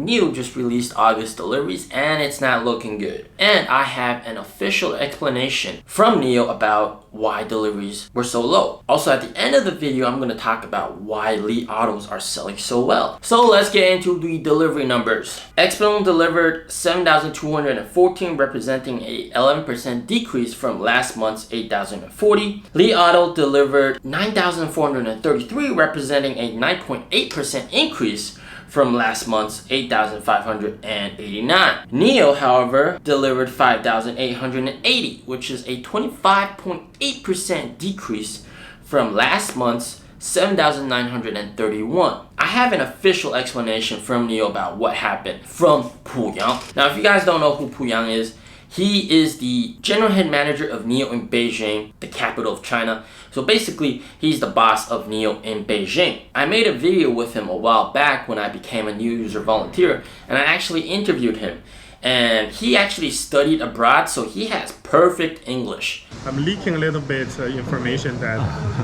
NIO just released August deliveries and it's not looking good. And I have an official explanation from NIO about why deliveries were so low. Also, at the end of the video, I'm going to talk about why Li Autos are selling so well. So let's get into the delivery numbers. XPENG delivered 7,214, representing a 11% decrease from last month's 8,040. Li Auto delivered 9,433, representing a 9.8% increase from last month's 8,589. NIO, however, delivered 5,880, which is a 25.8% decrease from last month's 7,931. I have an official explanation from NIO about what happened from Puyang. Now, if you guys don't know who Puyang is, he is the general head manager of NIO in Beijing, the capital of China. So basically, he's the boss of NIO in Beijing. I made a video with him a while back when I became a new user volunteer, and I actually interviewed him. And he actually studied abroad, so he has perfect English. I'm leaking a little bit information that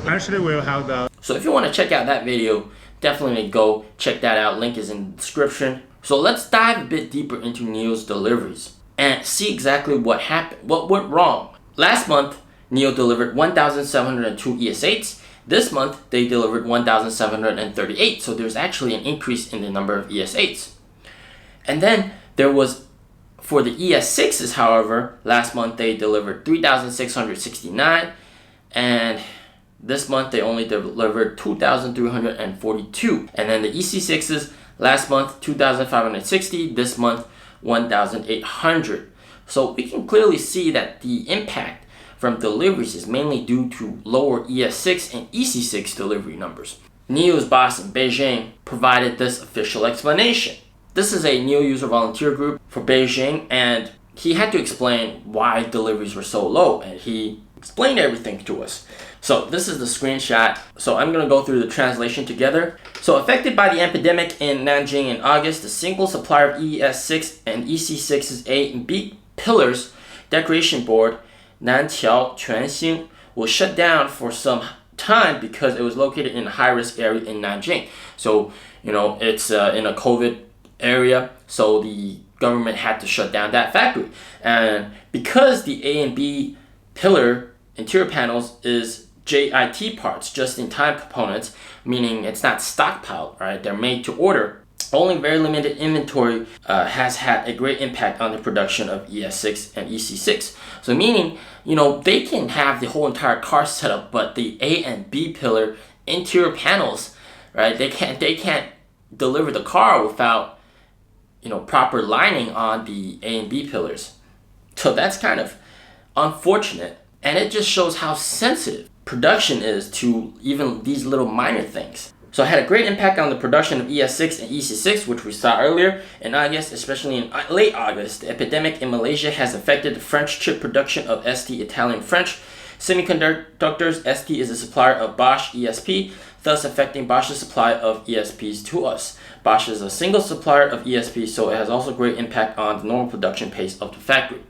actually will have the... So if you want to check out that video, definitely go check that out. Link is in the description. So let's dive a bit deeper into NIO's deliveries and see exactly what happened, what went wrong. Last month, NIO delivered 1,702 ES8s. This month, they delivered 1,738. So there's actually an increase in the number of ES8s. And then there was, for the ES6s, however, last month they delivered 3,669. And this month they only delivered 2,342. And then the EC6s, last month 2,560. This month 1,800. So we can clearly see that the impact from deliveries is mainly due to lower ES6 and EC6 delivery numbers. NIO's boss in Beijing provided this official explanation. This is a NIO user volunteer group for Beijing, and he had to explain why deliveries were so low, and he explained everything to us. So this is the screenshot. So I'm going to go through the translation together. So affected by the epidemic in Nanjing in August, the single supplier of ES6 and EC6's A and B pillars decoration board, Nanqiao Quanxing, was shut down for some time because it was located in a high-risk area in Nanjing. So, you know, it's in a COVID area, so the government had to shut down that factory. And because the A and B pillar interior panels is JIT parts, just-in-time components, meaning it's not stockpiled, right? They're made to order. Only very limited inventory has had a great impact on the production of ES6 and EC6. So meaning, you know, they can have the whole entire car set up, but the A and B pillar interior panels, right? They can't deliver the car without, you know, proper lining on the A and B pillars. So that's kind of unfortunate, and it just shows how sensitive production is to even these little minor things. So it had a great impact on the production of ES6 and EC6, which we saw earlier in August, especially in late August. The epidemic in Malaysia has affected the French chip production of ST Italian French semiconductors. ST is a supplier of Bosch ESP, thus affecting Bosch's supply of ESPs to us. Bosch is a single supplier of ESP, so it has also great impact on the normal production pace of the factory.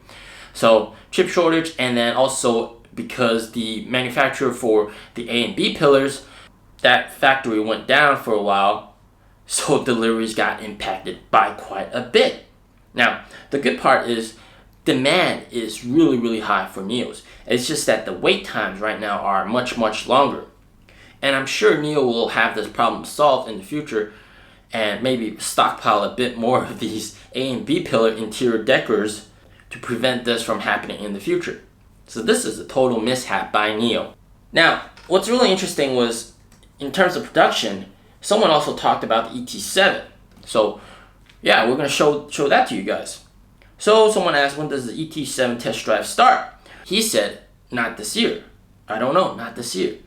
So chip shortage, and then also because the manufacturer for the A and B pillars, that factory went down for a while, so deliveries got impacted by quite a bit. Now, the good part is demand is really, really high for NIOs. It's just that the wait times right now are much, much longer. And I'm sure NIO will have this problem solved in the future and maybe stockpile a bit more of these A and B pillar interior decors to prevent this from happening in the future. So this is a total mishap by NIO. Now, what's really interesting was, in terms of production, someone also talked about the ET7. So yeah, we're going to show that to you guys. So someone asked, when does the ET7 test drive start? He said, not this year. I don't know, not this year.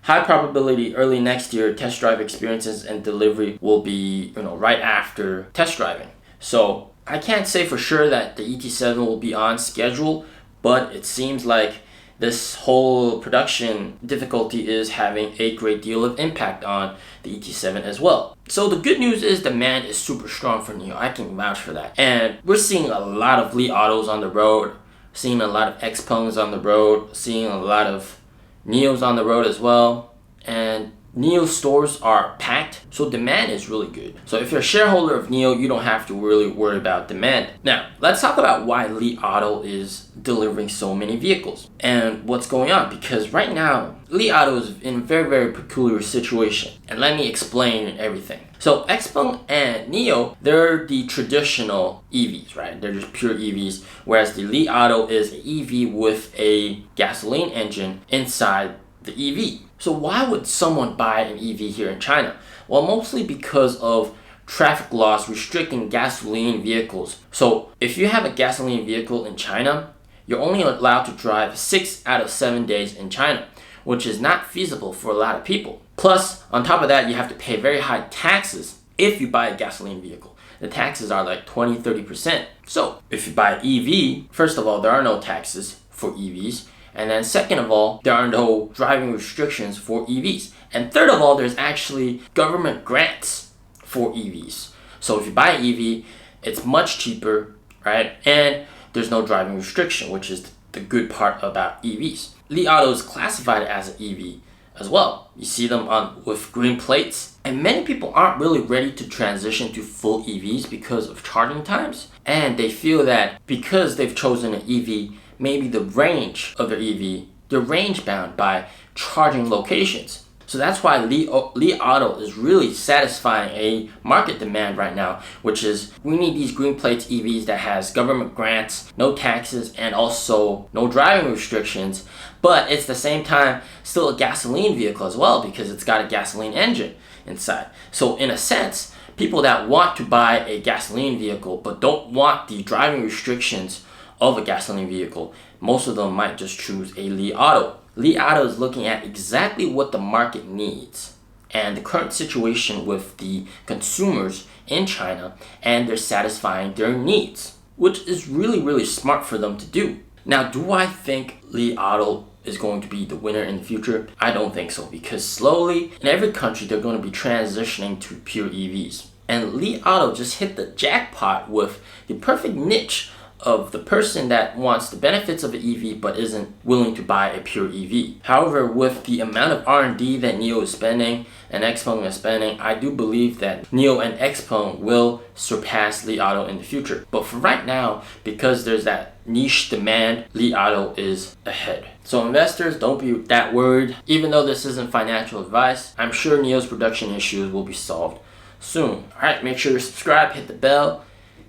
High probability early next year test drive experiences and delivery will be, you know, right after test driving. So I can't say for sure that the ET7 will be on schedule, but it seems like this whole production difficulty is having a great deal of impact on the ET7 as well. So the good news is demand is super strong for NIO. I can vouch for that. And we're seeing a lot of Li Autos on the road, seeing a lot of XPENGs on the road, seeing a lot of NIOs on the road as well. And NIO stores are packed, so demand is really good. So if you're a shareholder of NIO, you don't have to really worry about demand. Now, let's talk about why Li Auto is delivering so many vehicles and what's going on, because right now, Li Auto is in a very, very peculiar situation. And let me explain everything. So XPENG and NIO, they're the traditional EVs, right? They're just pure EVs, whereas the Li Auto is an EV with a gasoline engine inside the EV. So why would someone buy an EV here in China? Well, mostly because of traffic laws restricting gasoline vehicles. So if you have a gasoline vehicle in China, you're only allowed to drive 6 out of 7 days in China, which is not feasible for a lot of people. Plus, on top of that, you have to pay very high taxes if you buy a gasoline vehicle. The taxes are like 20-30%. So if you buy an EV, first of all, there are no taxes for EVs. And then second of all, there are no driving restrictions for EVs. And third of all, there's actually government grants for EVs. So if you buy an EV, it's much cheaper, right? And there's no driving restriction, which is the good part about EVs. Li Auto is classified as an EV as well. You see them with green plates. And many people aren't really ready to transition to full EVs because of charging times. And they feel that because they've chosen an EV, maybe the range of their EV, they're range bound by charging locations. So that's why Li Auto is really satisfying a market demand right now, which is we need these green plates EVs that has government grants, no taxes, and also no driving restrictions. But it's the same time still a gasoline vehicle as well because it's got a gasoline engine inside. So in a sense, people that want to buy a gasoline vehicle but don't want the driving restrictions of a gasoline vehicle, most of them might just choose a Li Auto. Li Auto is looking at exactly what the market needs and the current situation with the consumers in China, and they're satisfying their needs, which is really, really smart for them to do. Now, do I think Li Auto is going to be the winner in the future? I don't think so, because slowly in every country they're going to be transitioning to pure EVs. And Li Auto just hit the jackpot with the perfect niche of the person that wants the benefits of an EV but isn't willing to buy a pure EV. However, with the amount of R&D that NIO is spending and XPENG is spending, I do believe that NIO and XPENG will surpass Li Auto in the future. But for right now, because there's that niche demand, Li Auto is ahead. So investors, don't be that worried. Even though this isn't financial advice, I'm sure NIO's production issues will be solved soon. Alright, make sure to subscribe, hit the bell,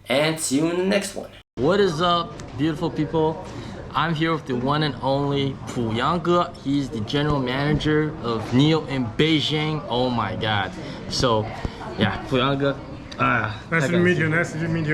and see you in the next one. What is up, beautiful people? I'm here with the one and only Pu Yang. He's the general manager of NIO in Beijing. Oh my god. So, yeah, Pu Yang. Nice to meet you. Nice to meet you.